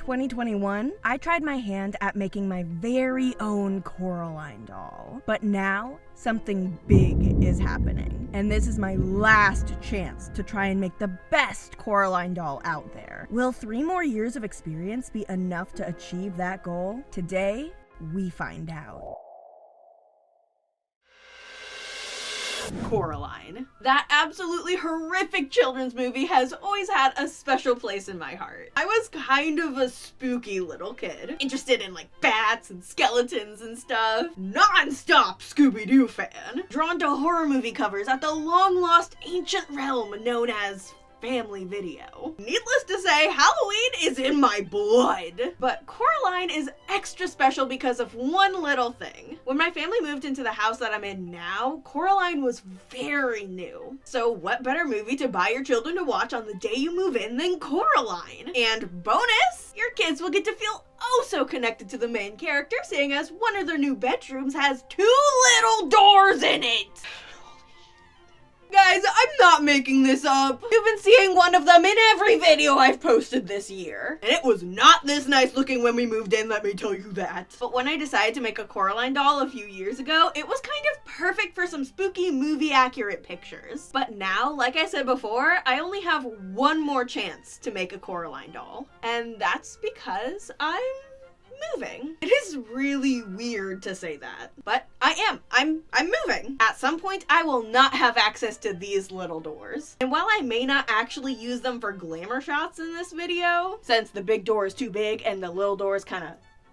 2021, I tried my hand at making my very own Coraline doll. But now, something big is happening. And this is my last chance to try and make the best Coraline doll out there. Will 3 more years of experience be enough to achieve that goal? Today, we find out. Coraline. That absolutely horrific children's movie has always had a special place in my heart. I was kind of a spooky little kid, interested in like bats and skeletons and stuff. Non-stop Scooby-Doo fan. Drawn to horror movie covers at the long-lost ancient realm known as family video. Needless to say, Halloween is in my blood. But Coraline is extra special because of one little thing. When my family moved into the house that I'm in now, Coraline was very new. So what better movie to buy your children to watch on the day you move in than Coraline? And bonus, your kids will get to feel oh so connected to the main character, seeing as one of their new bedrooms has 2 little doors in it. Guys, I'm not making this up. You've been seeing one of them in every video I've posted this year. And it was not this nice looking when we moved in, let me tell you that. But when I decided to make a Coraline doll a few years ago, it was kind of perfect for some spooky movie accurate pictures. But now, like I said before, I only have one more chance to make a Coraline doll. And that's because I'm moving. It is really weird to say that, but I am. I'm moving. At some point, I will not have access to these little doors. And while I may not actually use them for glamour shots in this video, since the big door is too big and the little door is kind of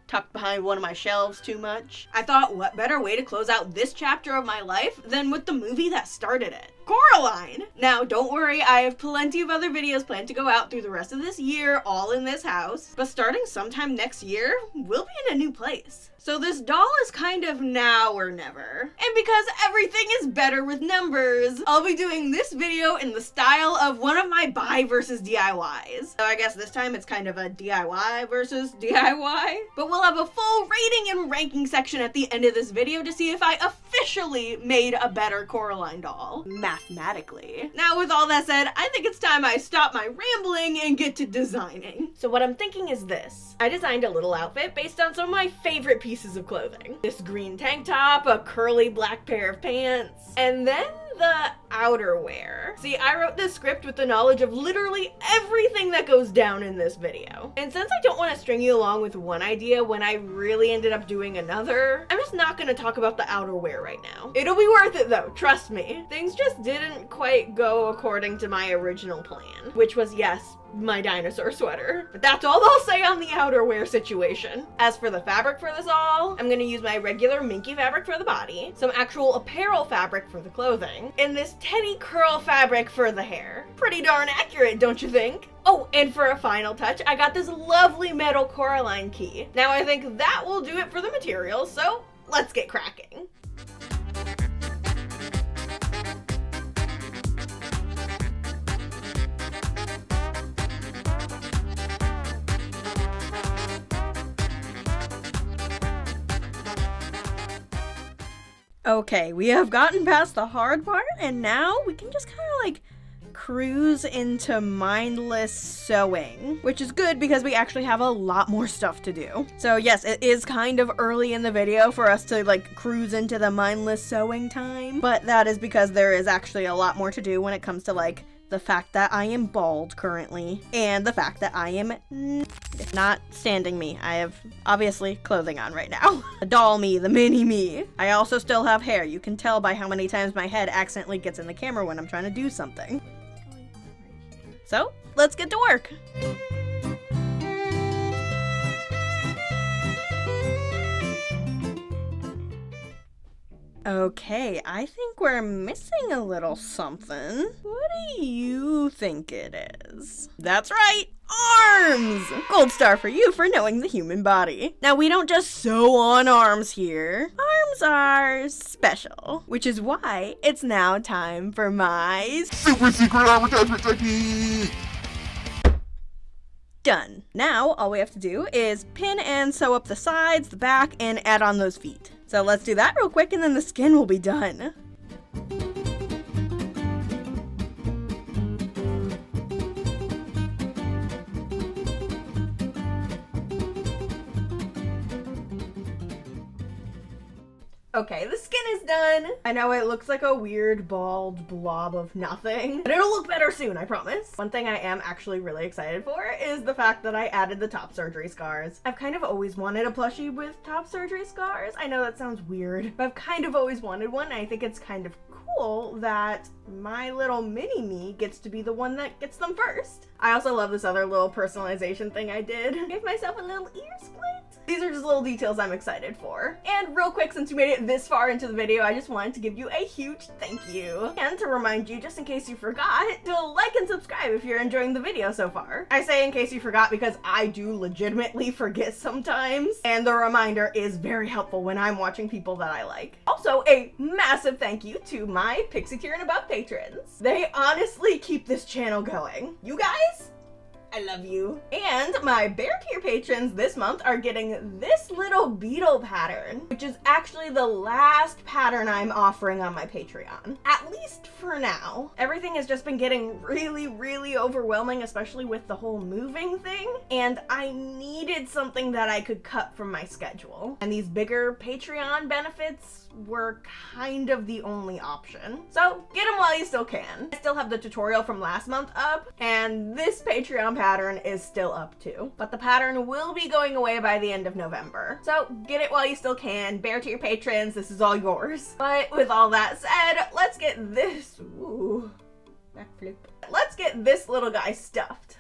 tucked behind one of my shelves too much, I thought what better way to close out this chapter of my life than with the movie that started it. Coraline! Now, don't worry, I have plenty of other videos planned to go out through the rest of this year, all in this house. But starting sometime next year, we'll be in a new place. So this doll is kind of now or never. And because everything is better with numbers, I'll be doing this video in the style of one of my buy versus DIYs. So I guess this time it's kind of a DIY versus DIY. But we'll have a full rating and ranking section at the end of this video to see if I officially made a better Coraline doll. Mathematically. Now with all that said, I think it's time I stop my rambling and get to designing. So what I'm thinking is this. I designed a little outfit based on some of my favorite pieces of clothing. This green tank top, a curly black pair of pants, and then the outerwear. See, I wrote this script with the knowledge of literally everything that goes down in this video. And since I don't want to string you along with one idea when I really ended up doing another, I'm just not going to talk about the outerwear right now. It'll be worth it though, trust me. Things just didn't quite go according to my original plan, which was, yes, my dinosaur sweater. But that's all I'll say on the outerwear situation. As for the fabric for this all, I'm gonna use my regular minky fabric for the body, some actual apparel fabric for the clothing, and this teddy curl fabric for the hair. Pretty darn accurate, don't you think? Oh, and for a final touch, I got this lovely metal Coraline key. Now I think that will do it for the materials, so let's get cracking. Okay, we have gotten past the hard part, and now we can just kind of like cruise into mindless sewing, which is good because we actually have a lot more stuff to do. So yes, it is kind of early in the video for us to like cruise into the mindless sewing time, but that is because there is actually a lot more to do when it comes to like the fact that I am bald currently, and the fact that I am not standing me. I have obviously clothing on right now. The doll me, the mini me. I also still have hair. You can tell by how many times my head accidentally gets in the camera when I'm trying to do something. So, let's get to work. Okay, I think we're missing a little something. What do you think it is? That's right, arms! Gold star for you for knowing the human body. Now, we don't just sew on arms here. Arms are special, which is why it's now time for my super secret advertisement technique! Done. Now, all we have to do is pin and sew up the sides, the back, and add on those feet. So let's do that real quick and then the skin will be done. Okay, the skin is done. I know it looks like a weird bald blob of nothing, but it'll look better soon, I promise. One thing I am actually really excited for is the fact that I added the top surgery scars. I've kind of always wanted a plushie with top surgery scars. I know that sounds weird, but I've kind of always wanted one, and I think it's kind of cool that my little mini me gets to be the one that gets them first. I also love this other little personalization thing I did. Gave myself a little ear split. These are just little details I'm excited for. And real quick, since you made it this far into the video, I just wanted to give you a huge thank you. And to remind you, just in case you forgot, to like and subscribe if you're enjoying the video so far. I say in case you forgot because I do legitimately forget sometimes, and the reminder is very helpful when I'm watching people that I like. Also, a massive thank you to my Pixie Tier and Above patrons. They honestly keep this channel going. You guys, I love you. And my Bear Tier patrons this month are getting this little beetle pattern, which is actually the last pattern I'm offering on my Patreon. At least for now. Everything has just been getting really overwhelming, especially with the whole moving thing, and I needed something that I could cut from my schedule. And these bigger Patreon benefits were kind of the only option. So get them while you still can. I still have the tutorial from last month up, and this Patreon pattern is still up too. But the pattern will be going away by the end of November. So get it while you still can. Bear to your patrons, this is all yours. But with all that said, let's get this, ooh, backflip. Let's get this little guy stuffed.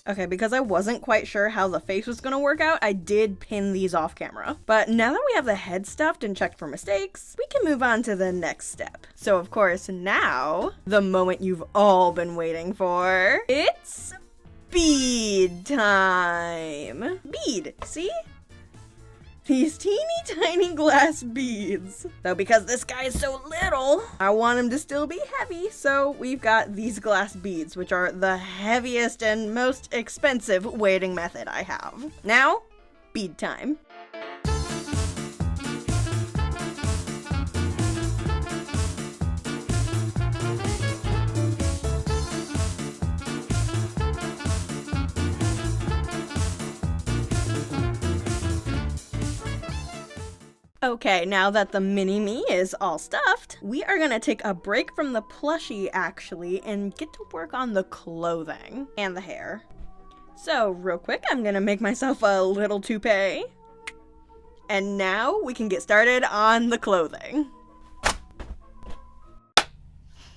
Okay, because I wasn't quite sure how the face was gonna work out, I did pin these off camera. But now that we have the head stuffed and checked for mistakes, we can move on to the next step. So of course, now, the moment you've all been waiting for, it's bead time. Bead, see? These teeny tiny glass beads. So because this guy is so little, I want him to still be heavy, so we've got these glass beads, which are the heaviest and most expensive weighting method I have. Now, bead time. Okay, now that the mini-me is all stuffed, we are gonna take a break from the plushie, actually, and get to work on the clothing and the hair. So, real quick, I'm gonna make myself a little toupee. And now we can get started on the clothing.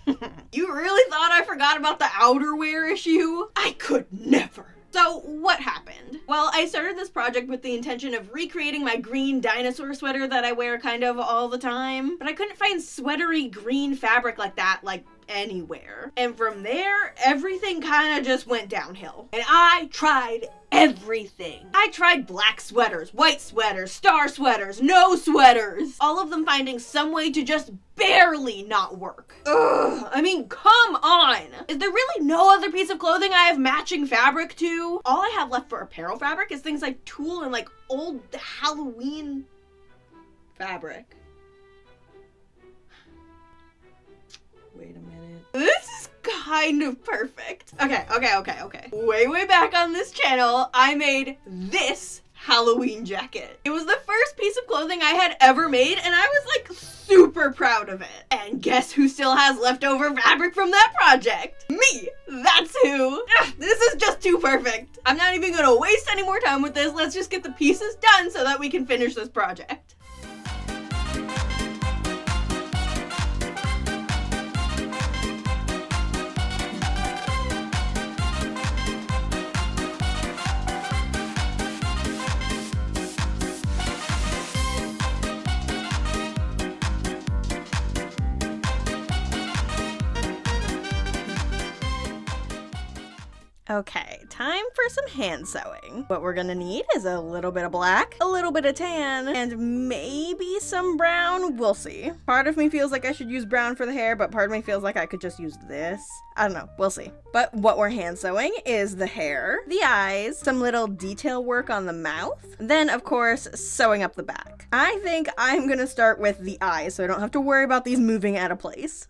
You really thought I forgot about the outerwear issue? I could never. So what happened? Well, I started this project with the intention of recreating my green dinosaur sweater that I wear kind of all the time, but I couldn't find sweatery green fabric like that, like, anywhere. And from there, everything kind of just went downhill. And I tried everything. I tried black sweaters, white sweaters, star sweaters, no sweaters. All of them finding some way to just barely not work. Ugh, I mean, come on. Is there really no other piece of clothing I have matching fabric to? All I have left for apparel fabric is things like tulle and like old Halloween fabric. Wait a minute. This is kind of perfect. Okay. Way back on this channel, I made this Halloween jacket. It was the first piece of clothing I had ever made, and I was like super proud of it. And guess who still has leftover fabric from that project? Me! That's who! Ugh, this is just too perfect. I'm not even gonna waste any more time with this. Let's just get the pieces done so that we can finish this project. Okay, time for some hand sewing. What we're gonna need is a little bit of black, a little bit of tan, and maybe some brown. We'll see. Part of me feels like I should use brown for the hair, but part of me feels like I could just use this. I don't know. We'll see. But what we're hand sewing is the hair, the eyes, some little detail work on the mouth, then, of course, sewing up the back. I think I'm gonna start with the eyes, so I don't have to worry about these moving out of place.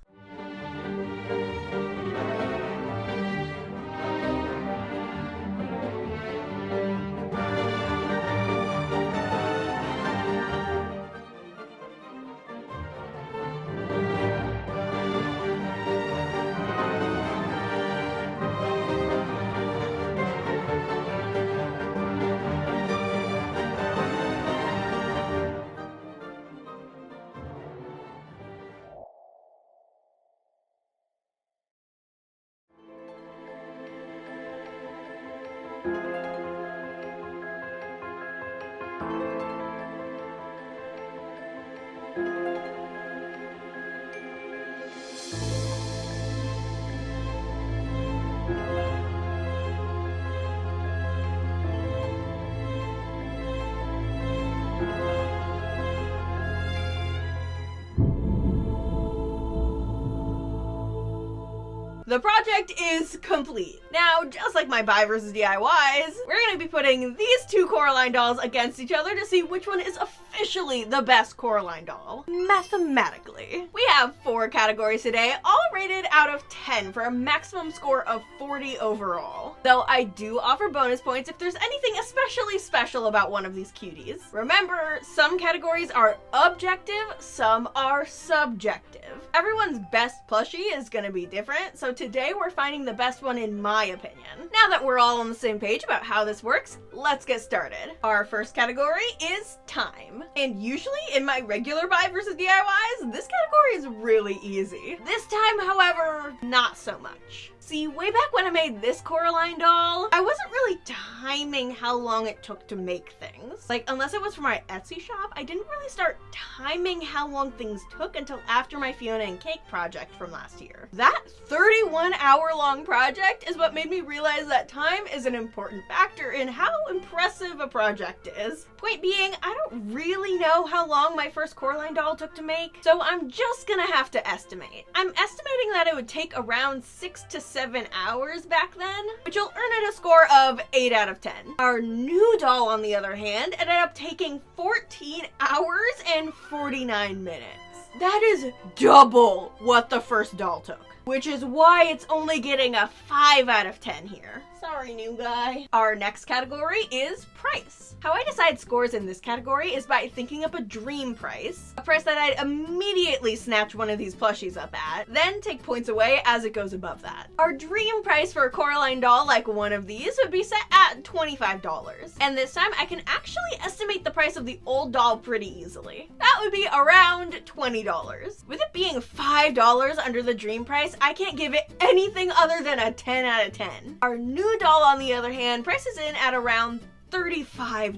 The project is complete. Now, just like my buy versus DIYs, we're gonna be putting these two Coraline dolls against each other to see which one is officially the best Coraline doll, mathematically. We have 4 categories today, all rated out of 10 for a maximum score of 40 overall. Though I do offer bonus points if there's anything especially special about one of these cuties. Remember, some categories are objective, some are subjective. Everyone's best plushie is gonna be different, so today we're finding the best one in my opinion. Now that we're all on the same page about how this works, let's get started. Our first category is time. And usually in my regular buy versus DIYs, this category is really easy. This time, however, not so much. See, way back when I made this Coraline doll, I wasn't really timing how long it took to make things. Like, unless it was for my Etsy shop, I didn't really start timing how long things took until after my Fiona and Cake project from last year. That 31-hour-long project is what made me realize that time is an important factor in how impressive a project is. Point being, I don't really know how long my first Coraline doll took to make, so I'm just gonna have to estimate. I'm estimating that it would take around 6 to 7 hours back then, which will earn it a score of 8 out of 10. Our new doll, on the other hand, ended up taking 14 hours and 49 minutes. That is double what the first doll took, which is why it's only getting a 5 out of 10 here. Sorry, new guy. Our next category is price. How I decide scores in this category is by thinking up a dream price, a price that I'd immediately snatch one of these plushies up at, then take points away as it goes above that. Our dream price for a Coraline doll like one of these would be set at $25. And this time I can actually estimate the price of the old doll pretty easily. That would be around $20. With it being $5 under the dream price, I can't give it anything other than a 10 out of 10. Our new doll, on the other hand, prices in at around $35.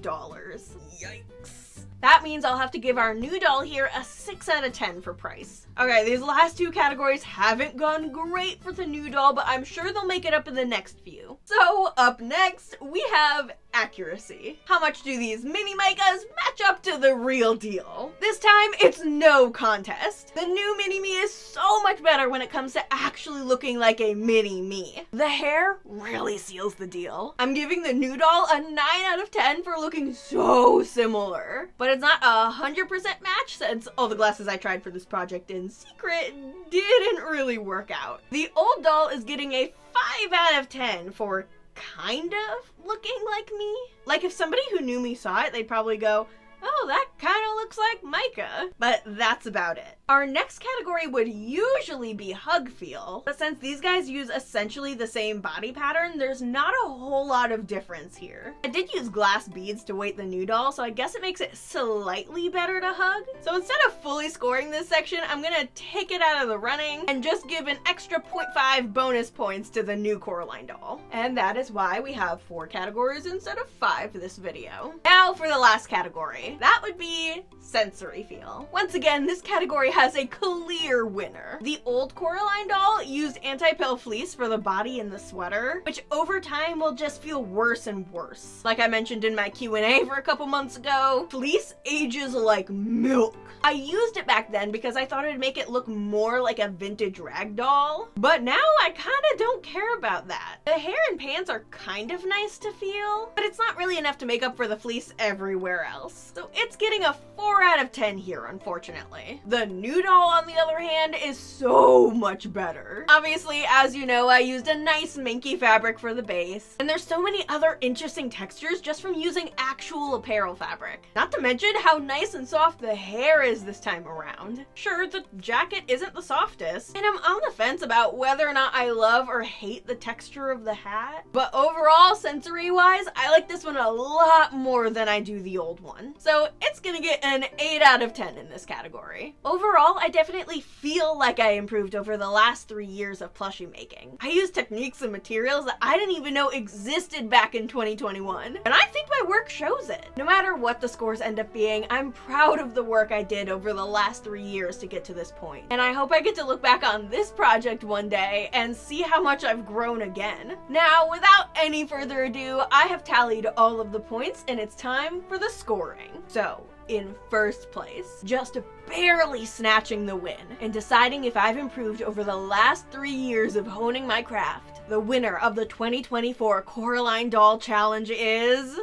Yikes. That means I'll have to give our new doll here a 6 out of 10 for price. Okay, these last 2 categories haven't gone great for the new doll, but I'm sure they'll make it up in the next few. So, up next, we have accuracy. How much do these mini Micas match up to the real deal? This time, it's no contest. The new mini me is so much better when it comes to actually looking like a mini me. The hair really seals the deal. I'm giving the new doll a 9 out of 10 for looking so similar. But it's not a 100% match since all the glasses I tried for this project in secret didn't really work out. The old doll is getting a 5 out of 10 for kind of looking like me. Like if somebody who knew me saw it, they'd probably go, oh, that kind of looks like Micah. But that's about it. Our next category would usually be hug feel, but since these guys use essentially the same body pattern, there's not a whole lot of difference here. I did use glass beads to weight the new doll, so I guess it makes it slightly better to hug. So instead of fully scoring this section, I'm gonna take it out of the running and just give an extra 0.5 bonus points to the new Coraline doll. And that is why we have 4 categories instead of 5 for this video. Now for the last category. That would be sensory feel. Once again, this category has a clear winner. The old Coraline doll used anti-pill fleece for the body and the sweater, which over time will just feel worse and worse. Like I mentioned in my Q&A for a couple months ago, fleece ages like milk. I used it back then because I thought it'd make it look more like a vintage rag doll, but now I kinda don't care about that. The hair and pants are kind of nice to feel, but it's not really enough to make up for the fleece everywhere else. So it's getting a 4 out of 10 here, unfortunately. The new doll, on the other hand, is so much better. Obviously, as you know, I used a nice minky fabric for the base, and there's so many other interesting textures just from using actual apparel fabric. Not to mention how nice and soft the hair is this time around. Sure, the jacket isn't the softest, and I'm on the fence about whether or not I love or hate the texture of the hat, but overall, sensory-wise, I like this one a lot more than I do the old one. So it's gonna get an 8 out of 10 in this category. Overall, I definitely feel like I improved over the last 3 years of plushie making. I used techniques and materials that I didn't even know existed back in 2021, and I think my work shows it. No matter what the scores end up being, I'm proud of the work I did over the last 3 years to get to this point. And I hope I get to look back on this project one day and see how much I've grown again. Now, without any further ado, I have tallied all of the points and it's time for the scoring. So, in first place, just barely snatching the win, and deciding if I've improved over the last 3 years of honing my craft. The winner of the 2024 Coraline Doll Challenge is...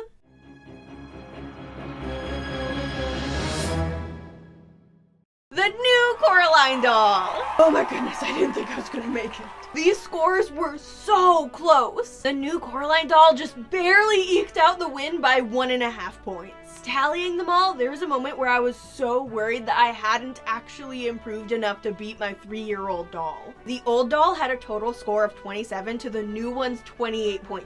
the new Coraline doll! Oh my goodness, I didn't think I was gonna make it. These scores were so close. The new Coraline doll just barely eked out the win by 1.5 points. Tallying them all, there was a moment where I was so worried that I hadn't actually improved enough to beat my 3-year-old doll. The old doll had a total score of 27 to the new one's 28.5,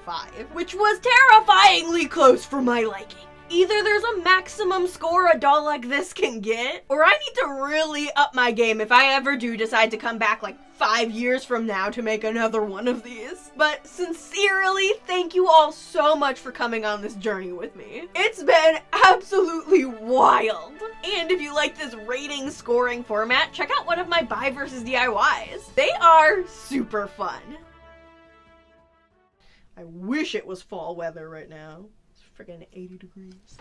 which was terrifyingly close for my liking. Either there's a maximum score a doll like this can get, or I need to really up my game if I ever do decide to come back like 5 years from now to make another one of these. But sincerely, thank you all so much for coming on this journey with me. It's been absolutely wild. And if you like this rating scoring format, check out one of my buy versus DIYs. They are super fun. I wish it was fall weather right now. Friggin' 80 degrees.